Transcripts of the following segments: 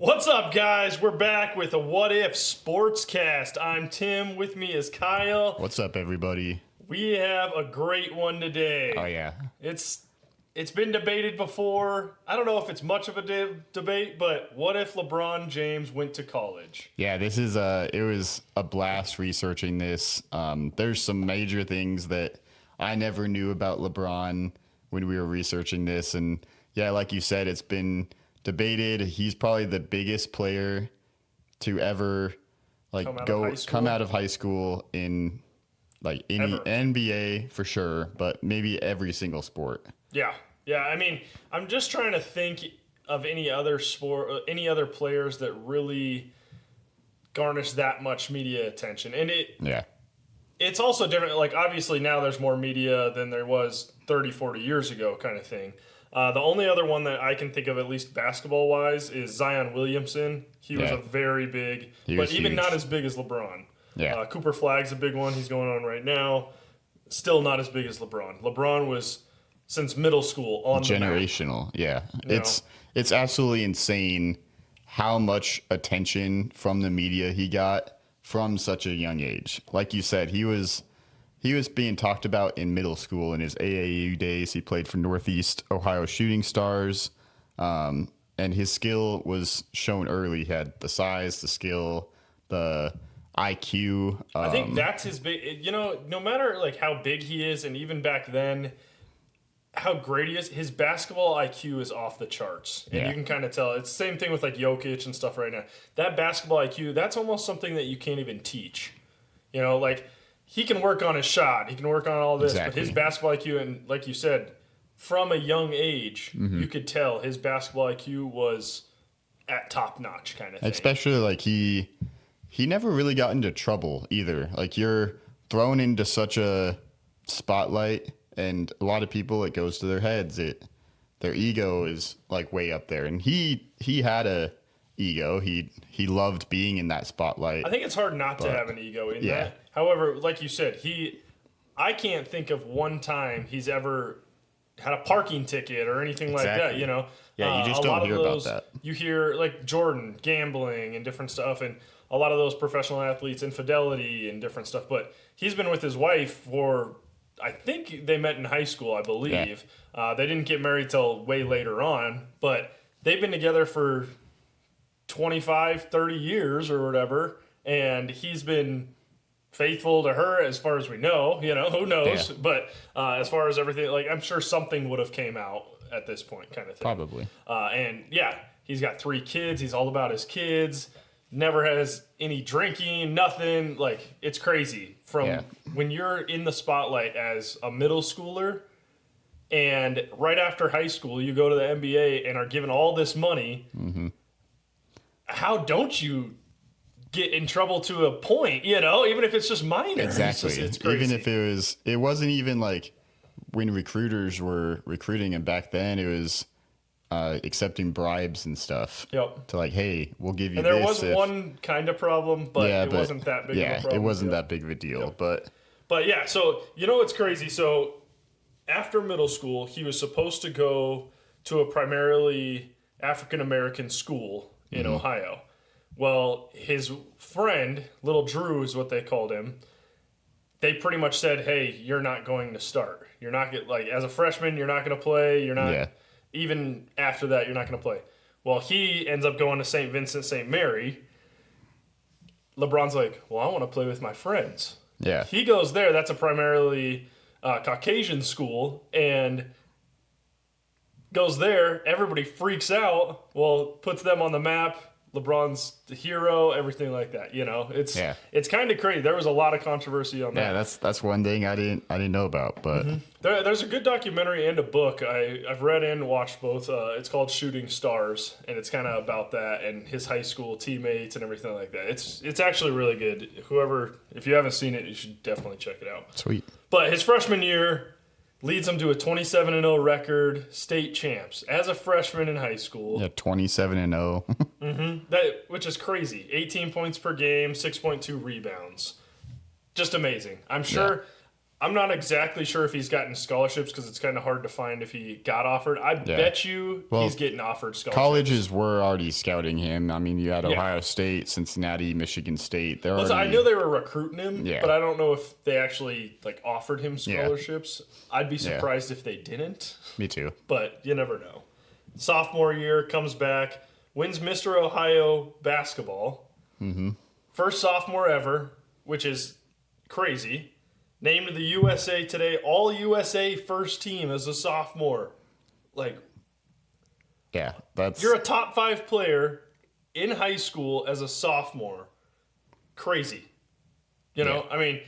What's up, guys? We're back with a What If Sportscast. I'm Tim. With me is Kyle. What's up, everybody? We have a great one today. Oh, yeah. It's been debated before. I don't know if it's much of a debate, but what if LeBron James went to college? Yeah, it was a blast researching this. There's some major things that I never knew about LeBron when we were researching this. And yeah, like you said, it's been debated. He's probably the biggest player to ever come out of high school in like any NBA for sure, but maybe every single sport. Yeah. I mean, I'm just trying to think of any other sport, any other players that really garnish that much media attention. And it's also different. Like, obviously now there's more media than there was 30, 40 years ago kind of thing. The only other one that I can think of, at least basketball-wise, is Zion Williamson. He was a very big, but even not as big as LeBron. Yeah. Cooper Flagg's a big one. He's going on right now. Still not as big as LeBron. LeBron was, since middle school, on generational. Yeah. It's absolutely insane how much attention from the media he got from such a young age. Like you said, he was being talked about in middle school in his AAU days. He played for Northeast Ohio Shooting Stars, and his skill was shown early. He had the size, the skill, the IQ. I think that's his big. No matter like how big he is, and even back then, how great he is, his basketball IQ is off the charts, and you can kind of tell. It's the same thing with like Jokic and stuff right now. That basketball IQ, that's almost something that you can't even teach. Like. He can work on his shot. He can work on all this. Exactly. But his basketball IQ, and like you said, from a young age, you could tell his basketball IQ was at top notch kind of thing. Especially like he never really got into trouble either. Like you're thrown into such a spotlight, and a lot of people, it goes to their heads. Their ego is like way up there, and he had a ego. He loved being in that spotlight. I think it's hard not to have an ego in that. However, like you said, I can't think of one time he's ever had a parking ticket or anything like that, Yeah, you just don't hear about that. You hear like Jordan gambling and different stuff, and a lot of those professional athletes, infidelity and different stuff. But he's been with his wife for, I think they met in high school, I believe. Yeah. They didn't get married till way later on, but they've been together for 25, 30 years or whatever, and he's been faithful to her as far as we know. Who knows? Yeah. But as far as everything, like, I'm sure something would have came out at this point kind of thing. Probably. And yeah, he's got 3 kids. He's all about his kids. Never has any drinking, nothing. Like, it's crazy. From when you're in the spotlight as a middle schooler, and right after high school, you go to the NBA and are given all this money. Mm-hmm. How don't you get in trouble to a point, even if it's just minor? Exactly. It's crazy. Even if it wasn't even like when recruiters were recruiting him back then, it was accepting bribes and stuff. Yep. To like, hey, we'll give you this. And there was one kind of problem, but it wasn't that big of a problem. It wasn't that big of a deal. Yep. But yeah, so what's crazy? So after middle school, he was supposed to go to a primarily African-American school in Ohio. Well, his friend, Little Drew is what they called him, they pretty much said, hey, you're not going to start. You're not as a freshman, you're not going to play. You're not, even after that, you're not going to play. Well, he ends up going to St. Vincent, St. Mary. LeBron's like, well, I want to play with my friends. Yeah. He goes there. That's a primarily Caucasian school, and goes there. Everybody freaks out. Well, puts them on the map. LeBron's the hero, everything like that. It's kind of crazy. There was a lot of controversy on that. Yeah, that's one thing I didn't know about. But there's a good documentary and a book I've read and watched both. It's called Shooting Stars, and it's kind of about that and his high school teammates and everything like that. It's actually really good. If you haven't seen it, you should definitely check it out. Sweet. But his freshman year leads him to a 27-0 record, state champs as a freshman in high school. Yeah, 27-0. Which is crazy. 18 points per game, 6.2 rebounds. Just amazing. I'm sure I'm not exactly sure if he's gotten scholarships because it's kind of hard to find if he got offered. I bet you he's getting offered scholarships. Colleges were already scouting him. I mean, you had Ohio State, Cincinnati, Michigan State. I know they were recruiting him, Yeah. but I don't know if they actually like offered him scholarships. I'd be surprised if they didn't. Me too. But you never know. Sophomore year, comes back, wins Mr. Ohio basketball. Mm-hmm. First sophomore ever, which is crazy. Named the USA Today All-USA first team as a sophomore. Like, yeah, you're a top 5 player in high school as a sophomore. Crazy. You know, I mean,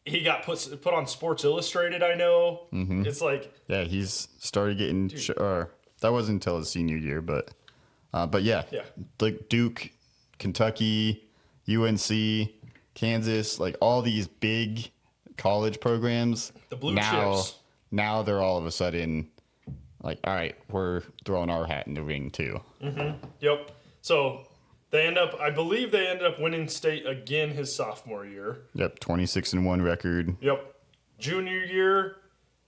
he got put on Sports Illustrated, I know. Mm-hmm. It's like... Yeah, he's started getting... that wasn't until his senior year, but yeah. Like Duke, Kentucky, UNC, Kansas, like all these big college programs. The blue chips. Now they're all of a sudden like, all right, we're throwing our hat in the ring too. Mm-hmm. Yep. So I believe they ended up winning state again his sophomore year. Yep, 26-1 record. Yep. Junior year,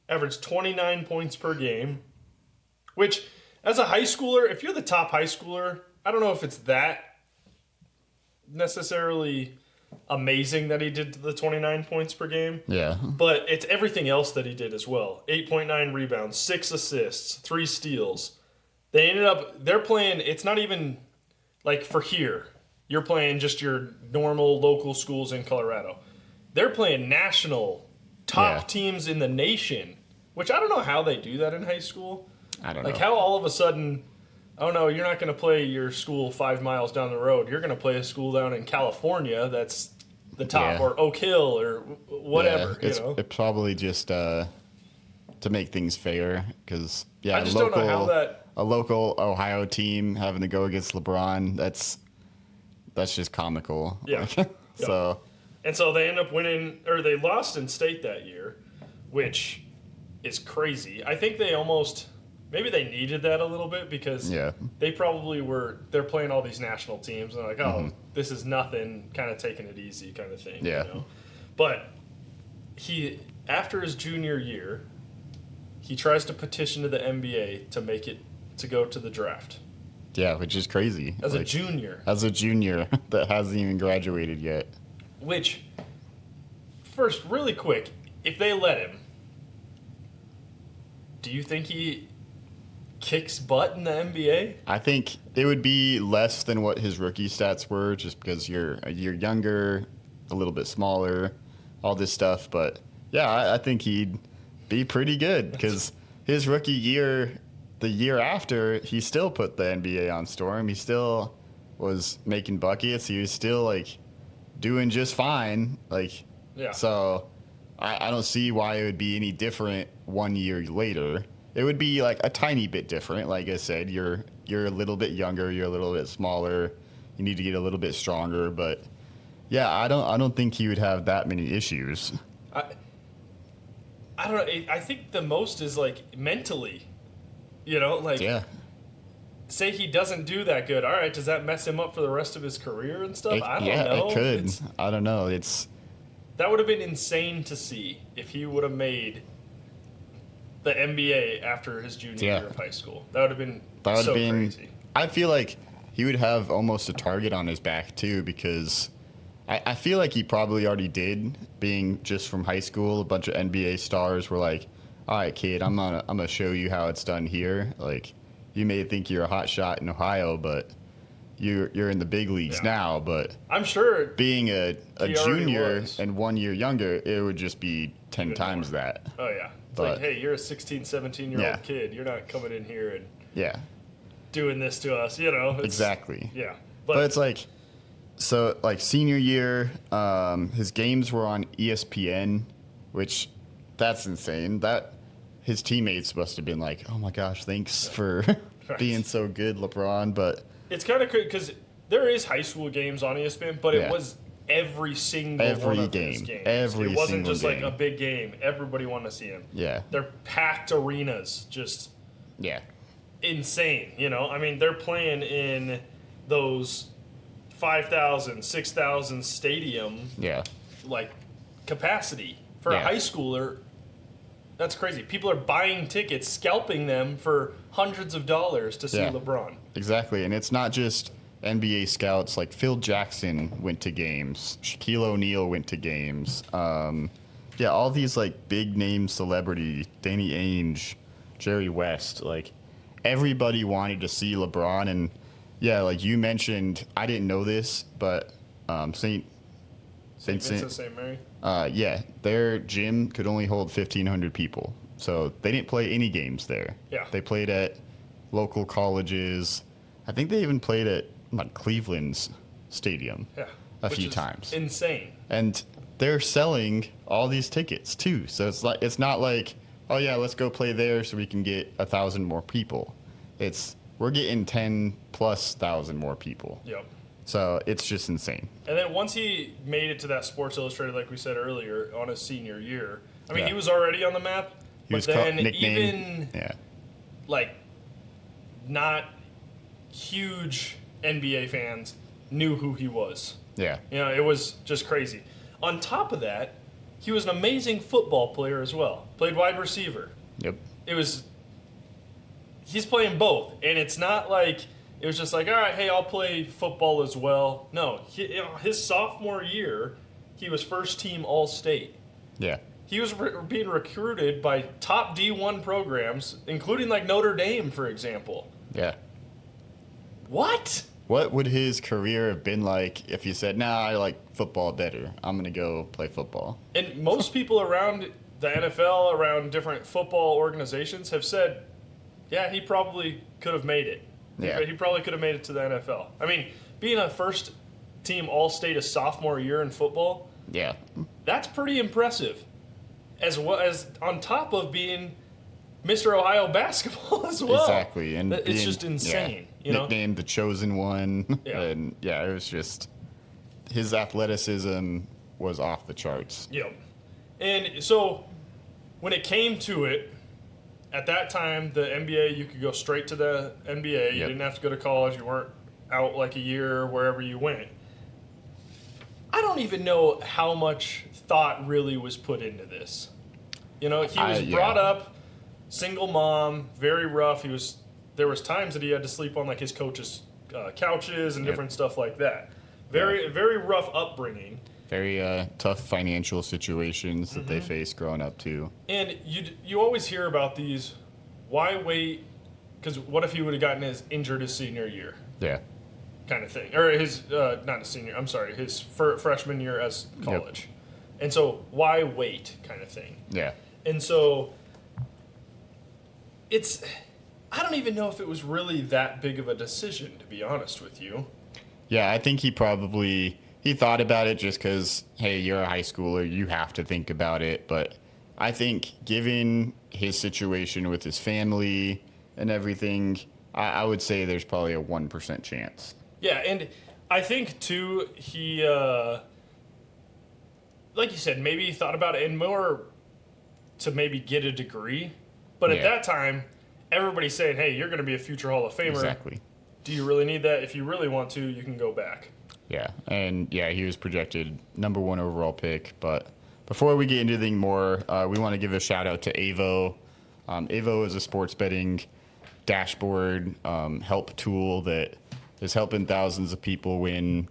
averaged 29 points per game, which as a high schooler, if you're the top high schooler, I don't know if it's that necessarily amazing that he did the 29 points per game. Yeah. But it's everything else that he did as well. 8.9 rebounds, 6 assists, 3 steals. They're playing, it's not even like for here. You're playing just your normal local schools in Colorado. They're playing national top teams in the nation, which I don't know how they do that in high school. I don't know. Like how all of a sudden, oh no, you're not going to play your school 5 miles down the road. You're going to play a school down in California that's the top, or Oak Hill, or whatever. Yeah, it's probably just to make things fair, because I just don't know how that. A local Ohio team having to go against LeBron, that's just comical. Yeah. So. And so they end up winning, or they lost in state that year, which is crazy. I think maybe they needed that a little bit because they probably they're playing all these national teams and they're like, oh, this is nothing, kind of taking it easy kind of thing. Yeah. You know? But after his junior year, he tries to petition to the NBA to make it, to go to the draft. Yeah, which is crazy. As a junior that hasn't even graduated yet. Which, first, really quick, if they let him, do you think he kicks butt in the NBA? I think it would be less than what his rookie stats were, just because you're younger, a little bit smaller, all this stuff. But yeah, I think he'd be pretty good, because his rookie year, the year after, he still put the NBA on storm. He still was making buckets. He was still like doing just fine. So I don't see why it would be any different 1 year later. It would be like a tiny bit different. Like I said, you're a little bit younger, you're a little bit smaller, you need to get a little bit stronger. But yeah, I don't think he would have that many issues. I don't know. I think the most is like mentally, say he doesn't do that good. All right, does that mess him up for the rest of his career and stuff? I don't know. It could. I don't know. That would have been insane to see if he would have made the NBA after his junior year of high school. That would have been crazy. I feel like he would have almost a target on his back too, because I feel like he probably already did, being just from high school. A bunch of NBA stars were like, all right, kid, I'm gonna show you how it's done here. Like, you may think you're a hot shot in Ohio, but you're in the big leagues now. But I'm sure being a junior and 1 year younger, it would just be 10 times that. Oh, yeah. It's like, hey, you're a 16, 17-year-old kid. You're not coming in here and doing this to us, Exactly. Yeah. But it's like, so, like, senior year, his games were on ESPN, which, that's insane. His teammates must have been like, oh, my gosh, thanks for being so good, LeBron. But it's kind of crazy because there is high school games on ESPN, but it was every single one of his games. It wasn't just like a big game. Everybody wanted to see him. Yeah. They're packed arenas, just insane. I mean, they're playing in those 5,000, 6,000 stadium like capacity. For a high schooler, that's crazy. People are buying tickets, scalping them for hundreds of dollars to see LeBron. Exactly. And it's not just NBA scouts. Like Phil Jackson went to games. Shaquille O'Neal went to games. All these like big name celebrity, Danny Ainge, Jerry West, like everybody wanted to see LeBron. And like you mentioned, I didn't know this, but St. Vincent St. Mary? Their gym could only hold 1,500 people. So they didn't play any games there. Yeah. They played at local colleges. I think they even played at Cleveland's stadium a few times. Insane. And they're selling all these tickets too. So it's not like, oh yeah, let's go play there so we can get 1,000 more people. We're getting 10,000+ more people. Yep. So it's just insane. And then once he made it to that Sports Illustrated, like we said earlier, on his senior year, I mean, he was already on the map. But then even not huge NBA fans knew who he was. Yeah. It was just crazy. On top of that, he was an amazing football player as well. Played wide receiver. Yep. He's playing both, and it's not like it was just like, all right, hey, I'll play football as well. No, his sophomore year, he was first team All-State. Yeah. He was being recruited by top D1 programs, including like Notre Dame, for example. Yeah. What? What would his career have been like if he said, nah, I like football better. I'm going to go play football. And most people around the NFL, around different football organizations have said, yeah, he probably could have made it. Yeah. He probably could have made it to the NFL. I mean, being a first team All-State a sophomore year in football, that's pretty impressive. As well as on top of being Mr. Ohio basketball as well. Exactly. And it's just insane. Nicknamed the chosen one. Yeah. And it was just, his athleticism was off the charts. Yep. And so when it came to it, at that time, the NBA, you could go straight to the NBA. You didn't have to go to college. You weren't out like a year wherever you went. I don't even know how much thought really was put into this. He was brought up, single mom, very rough. There was times that he had to sleep on like his coach's couches and different stuff like that. Very rough upbringing. Very tough financial situations that they face growing up too. And you always hear about these. Why wait? Because what if he would have gotten injured his senior year? Yeah. Kind of thing, or his not his senior. I'm sorry, his freshman year as college. Yep. And so why wait? Kind of thing. Yeah. And so I don't even know if it was really that big of a decision, to be honest with you. Yeah, I think he thought about it just because, hey, you're a high schooler, you have to think about it. But I think given his situation with his family and everything, I would say there's probably a 1% chance. Yeah, and I think, too, he, like you said, maybe he thought about it and more to maybe get a degree. But at that time, everybody's saying, hey, you're going to be a future Hall of Famer. Exactly. Do you really need that? If you really want to, you can go back. Yeah, and he was projected number 1 overall pick. But before we get into anything more, we want to give a shout out to Avo. Avo is a sports betting dashboard help tool that is helping thousands of people win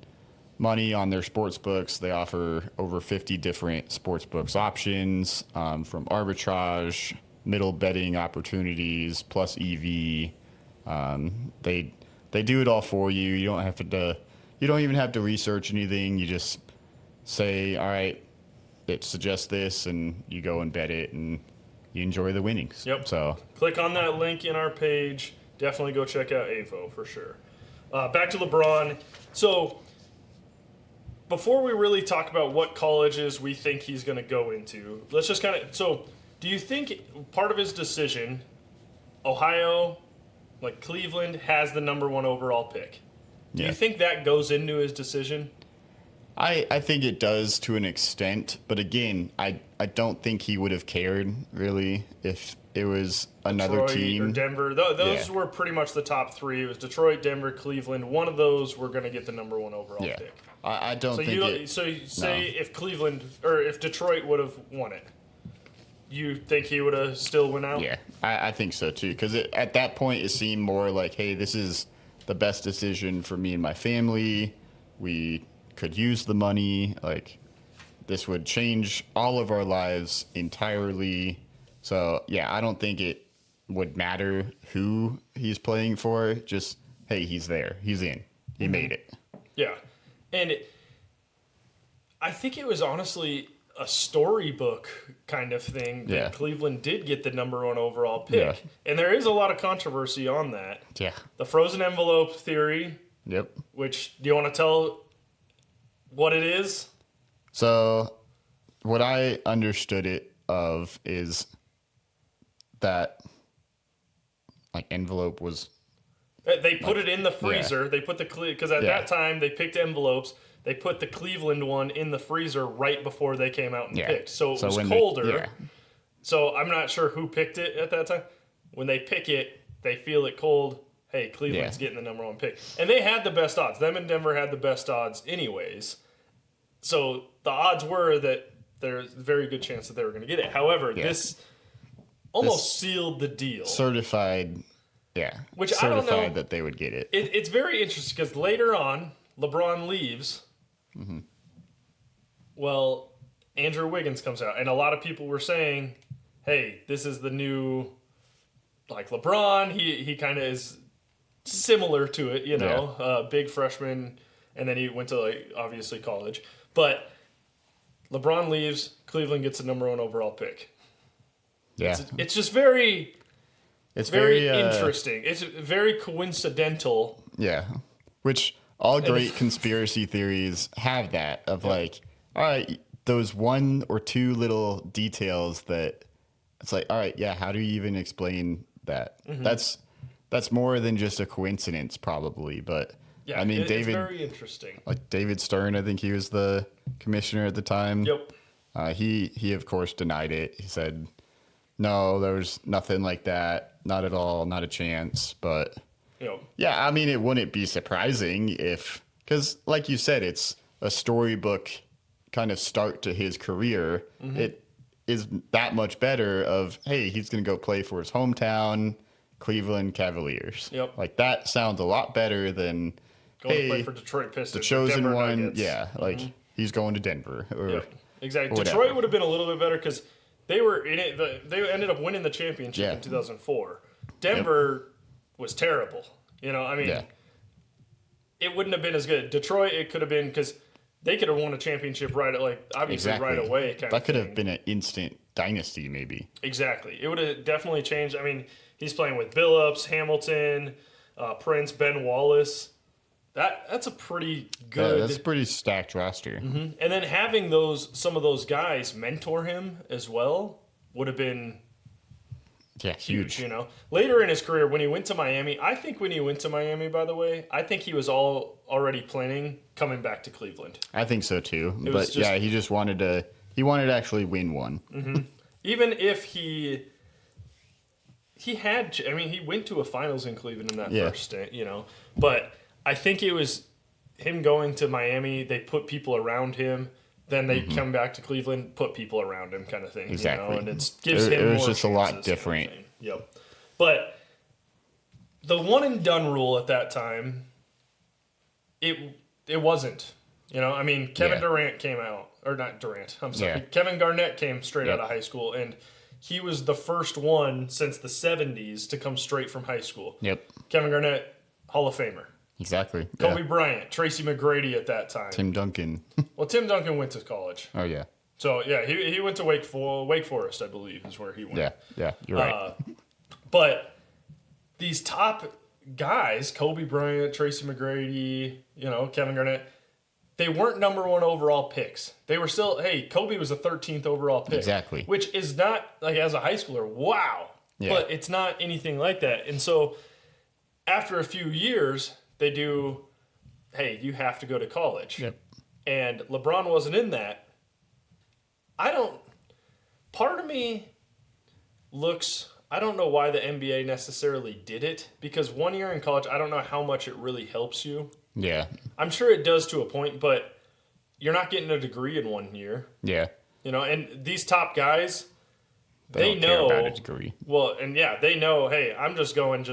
money on their sports books. They offer over 50 different sports books options, from arbitrage, middle betting opportunities, plus EV. They do it all for you. You don't even have to research anything. You just say, all right, it suggests this, and you go and bet it, and you enjoy the winnings. Yep. So click on that link in our page. Definitely go check out AVO for sure. Back to LeBron. So before we really talk about what colleges we think he's going to go into, let's just so do you think part of his decision, Ohio, like Cleveland, has the number 1 overall pick? Do you think that goes into his decision? I think it does to an extent, but again, I don't think he would have cared really if it was another Detroit team. or Denver. Those were pretty much the top three. It was Detroit, Denver, Cleveland. One of those were going to get the number 1 overall pick. I don't think So you say if Cleveland or if Detroit would have won it, you think he would have still went out? Yeah, I think so too. Because at that point, it seemed more like, hey, this is the best decision for me and my family. We could use the money. Like, this would change all of our lives entirely. So, yeah, I don't think it would matter who he's playing for. Just, hey, he's there. He's in. He made it. Yeah. And I think it was honestly a storybook kind of thing that Cleveland did get the number 1 overall pick. Yeah. And there is a lot of controversy on that. Yeah. The frozen envelope theory. Yep. Which, do you want to tell what it is? So, what I understood it of is that, like, envelope was... They put it in the freezer. Yeah. They put because at that time they picked envelopes. They put the Cleveland one in the freezer right before they came out and picked. So it was colder. So I'm not sure who picked it at that time. When they pick it, they feel it cold. Hey, Cleveland's getting the number 1 pick. And they had the best odds. Them and Denver had the best odds anyways. So the odds were that there's a very good chance that they were going to get it. However, this almost sealed the deal. Certified, which I don't know that they would get it. It's very interesting because later on, LeBron leaves. Mm-hmm. Well, Andrew Wiggins comes out, and a lot of people were saying, hey, this is the new, like, LeBron. He kind of is similar to it, you know, big freshman, and then he went to, like, obviously college. But LeBron leaves, Cleveland gets the number 1 overall pick. Yeah. It's just very... It's very interesting. It's very coincidental. Yeah. Which all great conspiracy theories have that of like, all right, those 1 or 2 little details that it's like, all right, how do you even explain that? Mm-hmm. That's more than just a coincidence probably, but I mean, it's very interesting. Like David Stern, I think he was the commissioner at the time. Yep. He of course denied it. He said, no, there was nothing like that. Not at all. Not a chance. But yeah, I mean, it wouldn't be surprising because like you said, it's a storybook kind of start to his career. Mm-hmm. It is that much better of, hey, he's going to go play for his hometown, Cleveland Cavaliers. Yep. Like that sounds a lot better than going to play for Detroit Pistons. The chosen one. Nuggets. Yeah. Like he's going to Denver. Or exactly. Detroit would have been a little bit better because they were in it. They ended up winning the championship in 2004. Denver was terrible. You know, I mean, it wouldn't have been as good. Detroit, it could have been because they could have won a championship right away. That could have been an instant dynasty, maybe. Exactly. It would have definitely changed. I mean, he's playing with Billups, Hamilton, Prince, Ben Wallace. That's a pretty good. That's a pretty stacked roster. Mm-hmm. And then having some of those guys mentor him as well would have been huge. You know, later in his career when he went to Miami, I think by the way, I think he was already planning coming back to Cleveland. I think so too. But he just wanted to. He wanted to actually win one. Mm-hmm. Even if he had. I mean, he went to a finals in Cleveland in that first stint. You know, but. I think it was him going to Miami. They put people around him. Then they come back to Cleveland, put people around him, kind of thing. Exactly. You know? And it gives him more. It was just a lot different. Kind of yep. But the one and done rule at that time, it wasn't. You know, I mean, Kevin Durant came out, or not Durant. I'm sorry. Kevin Garnett came straight out of high school, and he was the first one since the 70s to come straight from high school. Yep. Kevin Garnett, Hall of Famer. Exactly. Kobe Bryant, Tracy McGrady at that time. Tim Duncan. Well, Tim Duncan went to college. Oh, yeah. So, he went to Wake Forest, I believe, is where he went. Yeah, you're right. But these top guys, Kobe Bryant, Tracy McGrady, Kevin Garnett, they weren't number 1 overall picks. They were still, Kobe was the 13th overall pick. Exactly. Which is not, like, as a high schooler, wow. Yeah. But it's not anything like that. And so, after a few years, they do, you have to go to college. Yep. And LeBron wasn't in that. Part of me looks I don't know why the NBA necessarily did it, because 1 year in college, I don't know how much it really helps you. Yeah. I'm sure it does to a point, but you're not getting a degree in 1 year. Yeah. And these top guys, they don't know care about a degree. Well, and they know, hey, I'm just going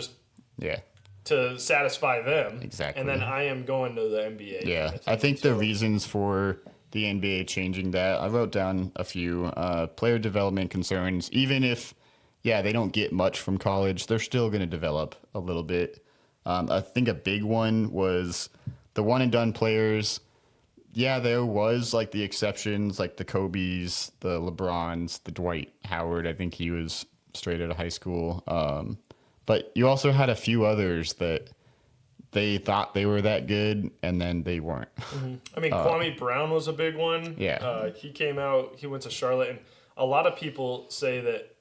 yeah. to satisfy them. Exactly. And then I am going to the NBA. Yeah. Kind of I think the reasons for the NBA changing that, I wrote down a few player development concerns. Even if, they don't get much from college, they're still going to develop a little bit. I think a big one was the one and done players. Yeah, there was like the exceptions, like the Kobe's, the LeBrons, the Dwight Howard. I think he was straight out of high school. But you also had a few others that they thought they were that good, and then they weren't. Mm-hmm. I mean, Kwame Brown was a big one. Yeah. He came out, he went to Charlotte, and a lot of people say that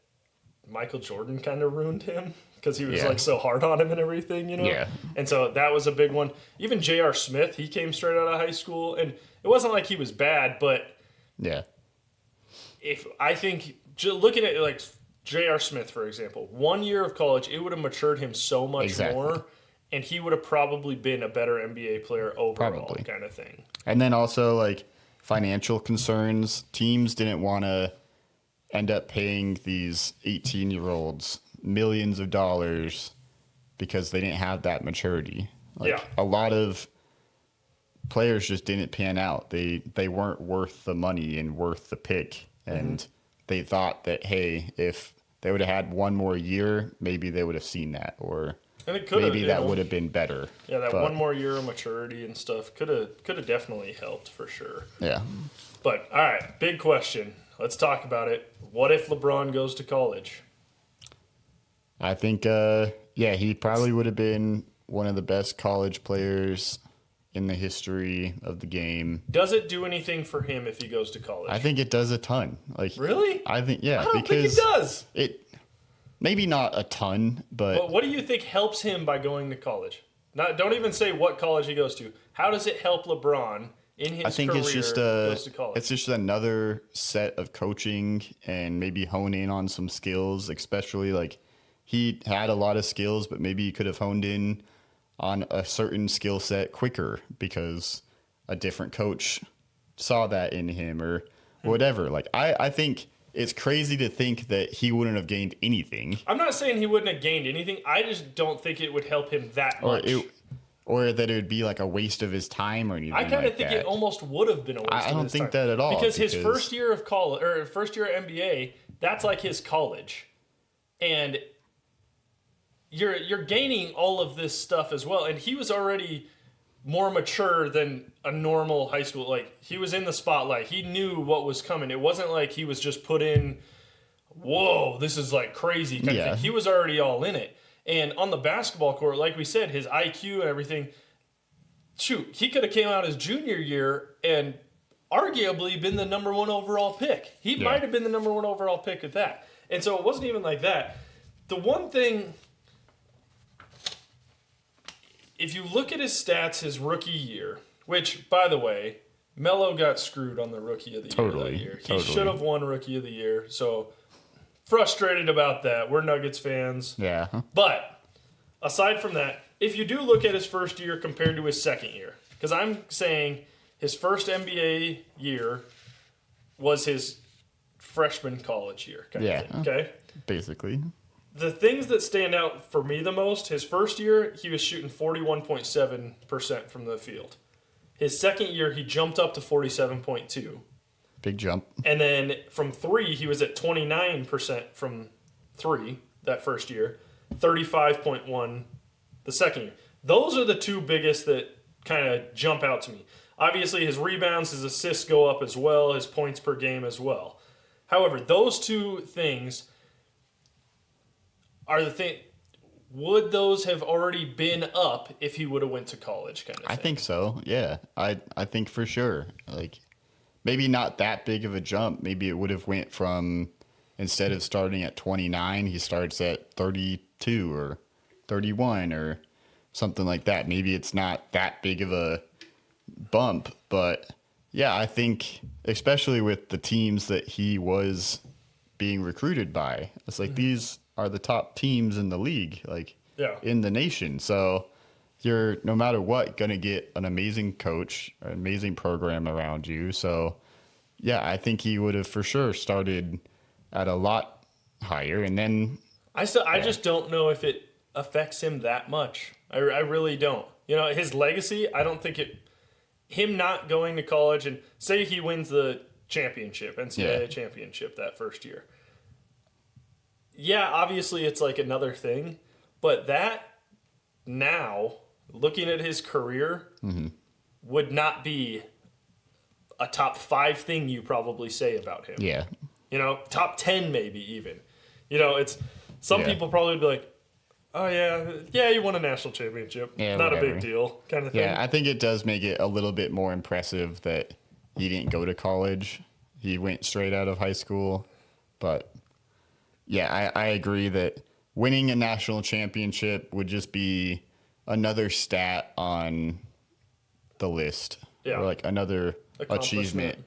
Michael Jordan kind of ruined him because he was like so hard on him and everything, Yeah. And so that was a big one. Even J.R. Smith, he came straight out of high school, and it wasn't like he was bad, but if I think looking at like J.R. Smith, for example, 1 year of college, it would have matured him so much more, and he would have probably been a better NBA player overall, kind of thing. And then also like financial concerns. Teams didn't want to end up paying these 18-year-olds millions of dollars because they didn't have that maturity. A lot of players just didn't pan out. They weren't worth the money and worth the pick. And they thought that, hey, if they would have had one more year, maybe they would have seen that, or maybe that would have been better. Yeah, that one more year of maturity and stuff could have definitely helped for sure. Yeah. But all right, big question. Let's talk about it. What if LeBron goes to college? I think, he probably would have been one of the best college players in the history of the game. Does it do anything for him if he goes to college? I think it does a ton. Like, really? I think, I don't think it does. Maybe not a ton, but what do you think helps him by going to college? Don't even say what college he goes to. How does it help LeBron in his career? I think it's just goes to college? It's just another set of coaching and maybe hone in on some skills, especially like he had a lot of skills, but maybe he could have honed in on a certain skill set quicker because a different coach saw that in him or whatever. Like I think it's crazy to think that he wouldn't have gained anything. I'm not saying he wouldn't have gained anything. I just don't think it would help him that much. Or that it would be like a waste of his time or anything. I kind of think it almost would have been a waste of his time. I don't think that at all. Because his first year of college, or first year of NBA, that's like his college. And you're gaining all of this stuff as well. And he was already more mature than a normal high school. Like, he was in the spotlight. He knew what was coming. It wasn't like he was just put in, whoa, this is like crazy kind of thing. He was already all in it. And on the basketball court, like we said, his IQ and everything, shoot, he could have came out his junior year and arguably been the number 1 overall pick. He might have been the number 1 overall pick at that. And so it wasn't even like that. The one thing, if you look at his stats his rookie year, which, by the way, Melo got screwed on the rookie of the year that year. He should have won rookie of the year. So frustrated about that. We're Nuggets fans. Yeah. But aside from that, if you do look at his first year compared to his second year, because I'm saying his first NBA year was his freshman college year kind of thing, okay? Basically. The things that stand out for me the most, his first year, he was shooting 41.7% from the field. His second year, he jumped up to 47.2%. Big jump. And then from 3, he was at 29% from 3 that first year, 35.1 the second year. Those are the two biggest that kind of jump out to me. Obviously, his rebounds, his assists go up as well, his points per game as well. However, those two things are the thing. Would those have already been up if he would have went to college kind of thing? I think so, yeah. I think for sure. Like, maybe not that big of a jump. Maybe it would have went from, instead of starting at 29, he starts at 32 or 31 or something like that. Maybe it's not that big of a bump, but yeah, I think especially with the teams that he was being recruited by, it's like these are the top teams in the league, like Yeah. in the nation. So you're, no matter what, going to get an amazing coach, an amazing program around you. So yeah, I think he would have for sure started at a lot higher. And then I just don't know if it affects him that much. I really don't. You know, his legacy, I don't think him not going to college, and say he wins the championship, NCAA championship that first year. Yeah, obviously it's like another thing, but that now, looking at his career, would not be a top 5 thing you probably say about him. Yeah. You know, top 10 maybe even. You know, it's some people probably would be like, oh yeah, you won a national championship. Yeah, not whatever. a big deal kind of thing. Yeah, I think it does make it a little bit more impressive that he didn't go to college. He went straight out of high school. But yeah, I agree that winning a national championship would just be another stat on the list. Yeah. Or like another achievement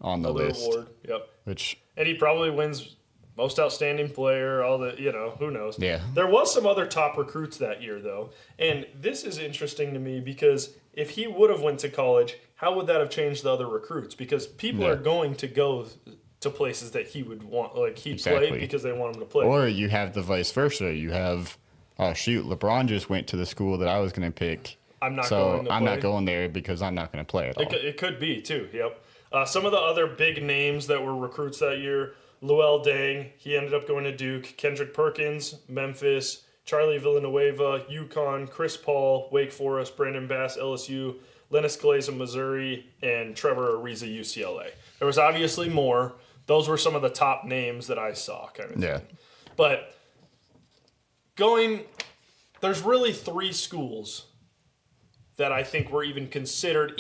on the Another list. award. Yep. Which, And he probably wins most outstanding player, all the, who knows. Yeah. There was some other top recruits that year, though. And this is interesting to me because if he would have went to college, how would that have changed the other recruits? Because people are going to go to places that he would want, like he'd play because they want him to play. Or you have the vice versa. You have, oh shoot, LeBron just went to the school that I was going to pick. I'm not going there because I'm not going to play at all. It could be, too. Yep. Some of the other big names that were recruits that year, Luol Deng, he ended up going to Duke. Kendrick Perkins, Memphis. Charlie Villanueva, UConn. Chris Paul, Wake Forest. Brandon Bass, LSU. Lennis Calais, Missouri. And Trevor Ariza, UCLA. There was obviously more. Those were some of the top names that I saw, kind of thing. But there's really 3 schools that I think were even considered,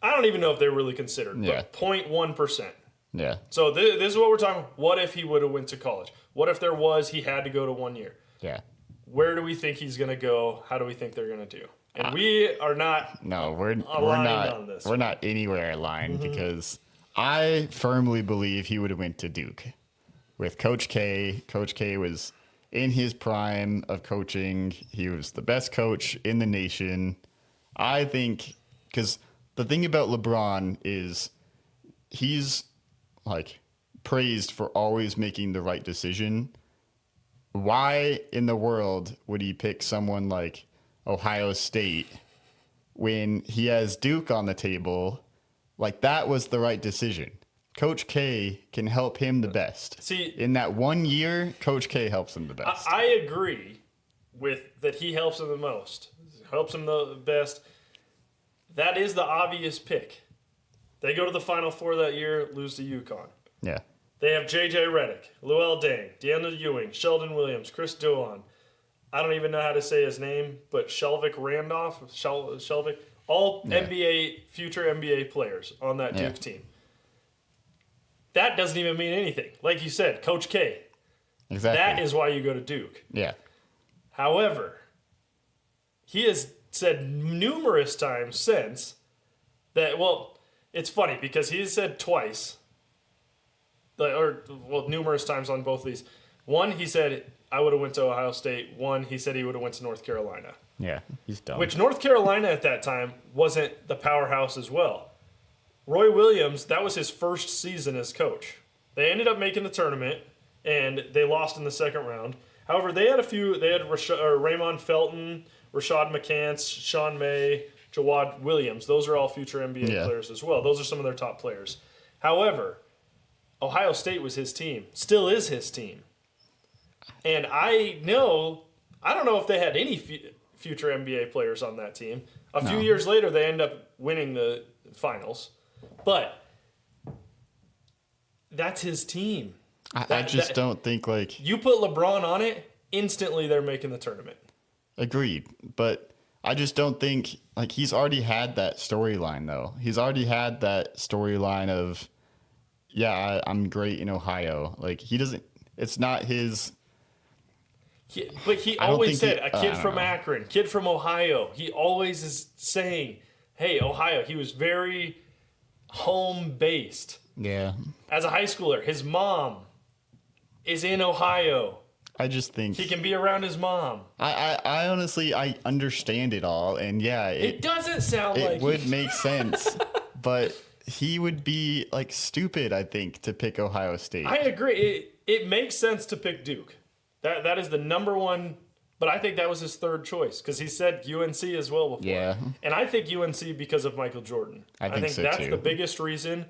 I don't even know if they were really considered, but 0.1%. Yeah. So this is what we're talking about. What if he would have went to college? What if he had to go to 1 year? Yeah. Where do we think he's going to go? How do we think they're going to do? And we are not. No, we're not. On this. We're not anywhere aligned because I firmly believe he would have went to Duke with Coach K. Coach K was in his prime of coaching. He was the best coach in the nation. I think because the thing about LeBron is he's like praised for always making the right decision. Why in the world would he pick someone like Ohio State when he has Duke on the table? Like, that was the right decision. Coach K can help him the best. See, in that 1 year, Coach K helps him the best. I agree with that. He helps him the most, helps him the best. That is the obvious pick. They go to the Final Four that year, lose to UConn. Yeah. They have J.J. Redick, Luol Deng, Deandre Ewing, Sheldon Williams, Chris Dillon. I don't even know how to say his name, but Shelvick Randolph, Shelvick, all future NBA players on that Duke team. That doesn't even mean anything. Like you said, Coach K. Exactly. That is why you go to Duke. Yeah. However, he has said numerous times since that, it's funny because he has said twice, numerous times on both of these. One, he said, I would have went to Ohio State. One, he said he would have went to North Carolina. Yeah, he's dumb. Which North Carolina at that time wasn't the powerhouse as well. Roy Williams, that was his first season as coach. They ended up making the tournament, and they lost in the second round. However, they had a few. They had Raymond Felton, Rashad McCants, Sean May, Jawad Williams. Those are all future NBA players as well. Those are some of their top players. However, Ohio State was his team. Still is his team. And I don't know if they had any future NBA players on that team. A few years later, they end up winning the finals. But that's his team. I just don't think, like... You put LeBron on it, instantly they're making the tournament. Agreed. But I just don't think... Like, he's already had that storyline, though. He's already had that storyline of, I'm great in Ohio. Like, he doesn't... It's not his... But he always said, a kid from Akron, kid from Ohio. He always is saying, hey, Ohio. He was very home-based. Yeah. As a high schooler, his mom is in Ohio. I just think he can be around his mom. I honestly I understand it all, and yeah, It doesn't sound it like would make sense, but he would be like stupid, I think, to pick Ohio State. I agree. It makes sense to pick Duke. That is the number one. But I think that was his third choice because he said UNC as well before. Yeah. And I think UNC because of Michael Jordan. I think so that's too. the biggest reason.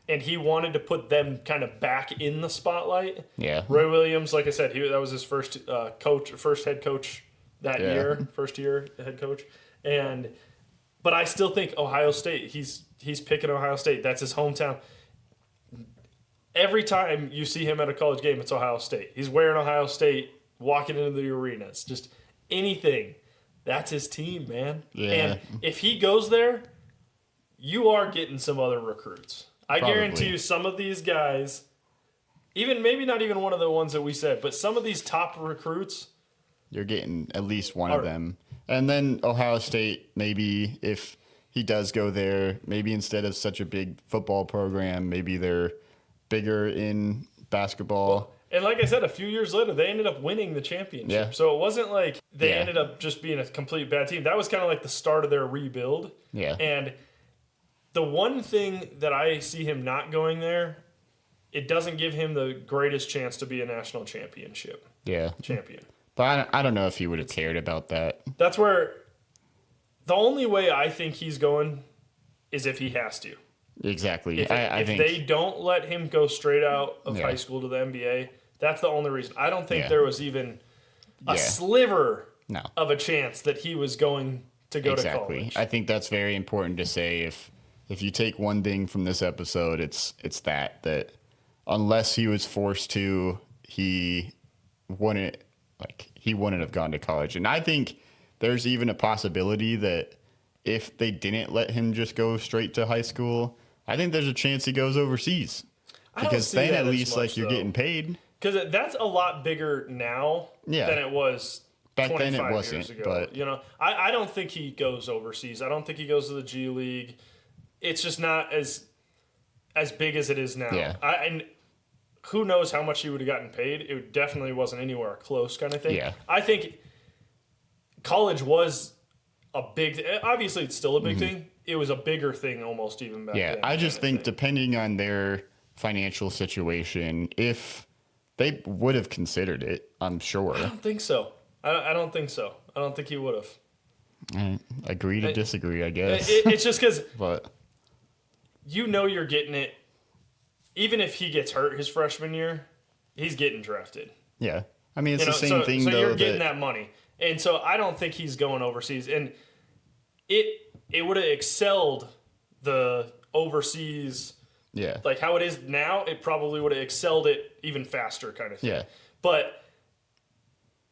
And he wanted to put them kind of back in the spotlight. Yeah. Roy Williams, like I said, that was his first first head coach that year, first year head coach. But I still think Ohio State. He's picking Ohio State. That's his hometown. Every time you see him at a college game, it's Ohio State. He's wearing Ohio State, walking into the arenas, just anything. That's his team, man. Yeah. And if he goes there, you are getting some other recruits. I guarantee you some of these guys, even maybe not even one of the ones that we said, but some of these top recruits. You're getting at least one of them. And then Ohio State, maybe if he does go there, maybe instead of such a big football program, maybe they're bigger in basketball. Well, and like I said, a few years later, they ended up winning the championship. Yeah. So it wasn't like they ended up just being a complete bad team. That was kind of like the start of their rebuild. Yeah. And the one thing that I see him not going there, it doesn't give him the greatest chance to be a national champion. But I don't know if he would have cared about that. That's where the only way I think he's going is if he has to. Exactly. If think they don't let him go straight out of high school to the NBA, that's the only reason. I don't think there was even a sliver of a chance that he was going to go to college. I think that's very important to say. If you take one thing from this episode, it's that unless he was forced to, he wouldn't have gone to college. And I think there's even a possibility that if they didn't let him just go straight to high school, I think there's a chance he goes overseas. Because then at least you're getting paid. Because that's a lot bigger now than it was back 25 then. It wasn't. Years ago. But I don't think he goes overseas. I don't think he goes to the G League. It's just not as big as it is now. Yeah. And who knows how much he would have gotten paid? It definitely wasn't anywhere close, kind of thing. Yeah. I think college was a big. Obviously, it's still a big thing. It was a bigger thing almost even back then. Yeah, I just think depending on their financial situation, if they would have considered it, I'm sure. I don't think so. I don't think so. I don't think he would have. I agree to disagree, I guess. It's just because but you're getting it. Even if he gets hurt his freshman year, he's getting drafted. Yeah. I mean, it's the same thing, though. So you're getting that money. And so I don't think he's going overseas. And it would have excelled the overseas, like how it is now, it probably would have excelled it even faster kind of thing. Yeah. But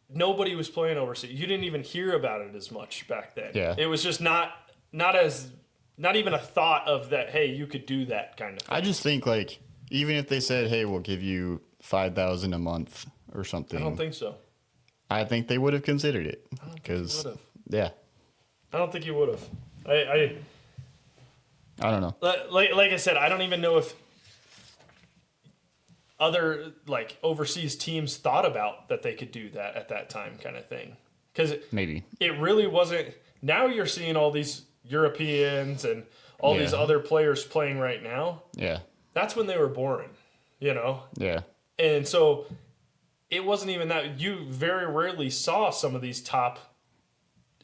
nobody was playing overseas. You didn't even hear about it as much back then. Yeah. It was just not even a thought of that, hey, you could do that kind of thing. I just think, even if they said, hey, we'll give you $5,000 a month or something. I don't think so. I think they would have considered it. I don't think he would have. Yeah. I don't think he would have. I don't know. Like I said, I don't even know if other overseas teams thought about that they could do that at that time kind of thing. Because maybe it really wasn't. Now you're seeing all these Europeans and all these other players playing right now. Yeah. That's when they were born, Yeah. And so it wasn't even that. You very rarely saw some of these top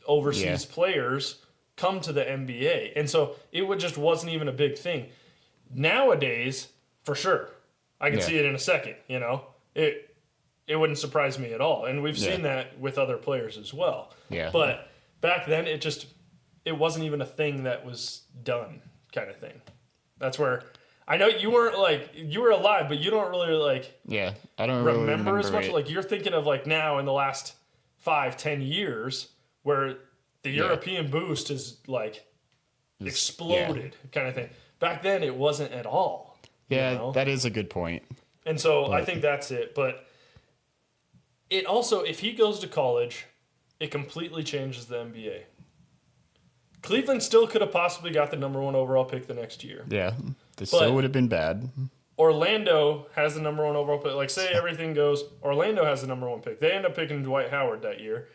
overseas players come to the NBA. And so it just wasn't even a big thing. Nowadays, for sure, I can see it in a second, It wouldn't surprise me at all. And we've seen that with other players as well. Yeah. But back then, it wasn't even a thing that was done kind of thing. That's where I know you weren't you were alive, but you don't really I don't remember, really remember as much. it. You're thinking of now in the last 5-10 years where the European boost is exploded kind of thing. Back then, it wasn't at all. Yeah, that is a good point. And so I think that's it. But it also, if he goes to college, it completely changes the NBA. Cleveland still could have possibly got the number 1 overall pick the next year. Yeah, this still would have been bad. Orlando has the number 1 overall pick. Like, say everything goes, Orlando has the number 1 pick. They end up picking Dwight Howard that year.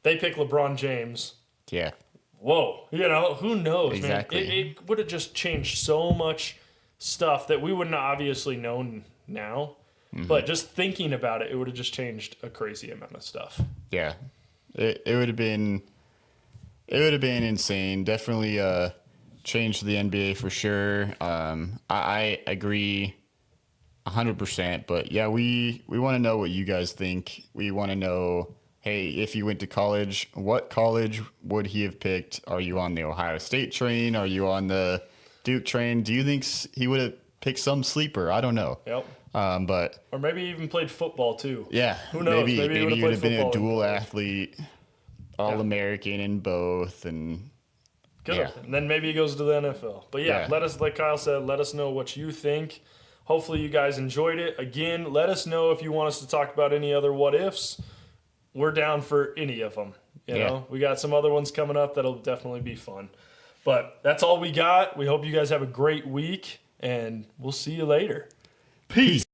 They pick LeBron James. Yeah. Whoa. Who knows, Exactly. man? It would have just changed so much stuff that we wouldn't have obviously known now. But just thinking about it, it would have just changed a crazy amount of stuff. Yeah. It would have been insane. Definitely changed the NBA for sure. I agree 100%. But yeah, we want to know what you guys think. We want to know, hey, if he went to college, what college would he have picked? Are you on the Ohio State train? Are you on the Duke train? Do you think he would have picked some sleeper? I don't know. Yep. Or maybe even played football too. Yeah. Who knows? Maybe he would have been a dual football. athlete, All-American in both, and Good. Yeah. And then maybe he goes to the NFL. But yeah, let us, like Kyle said, let us know what you think. Hopefully you guys enjoyed it. Again, let us know if you want us to talk about any other what ifs. We're down for any of them. You know, we got some other ones coming up that'll definitely be fun. But that's all we got. We hope you guys have a great week, and we'll see you later. Peace.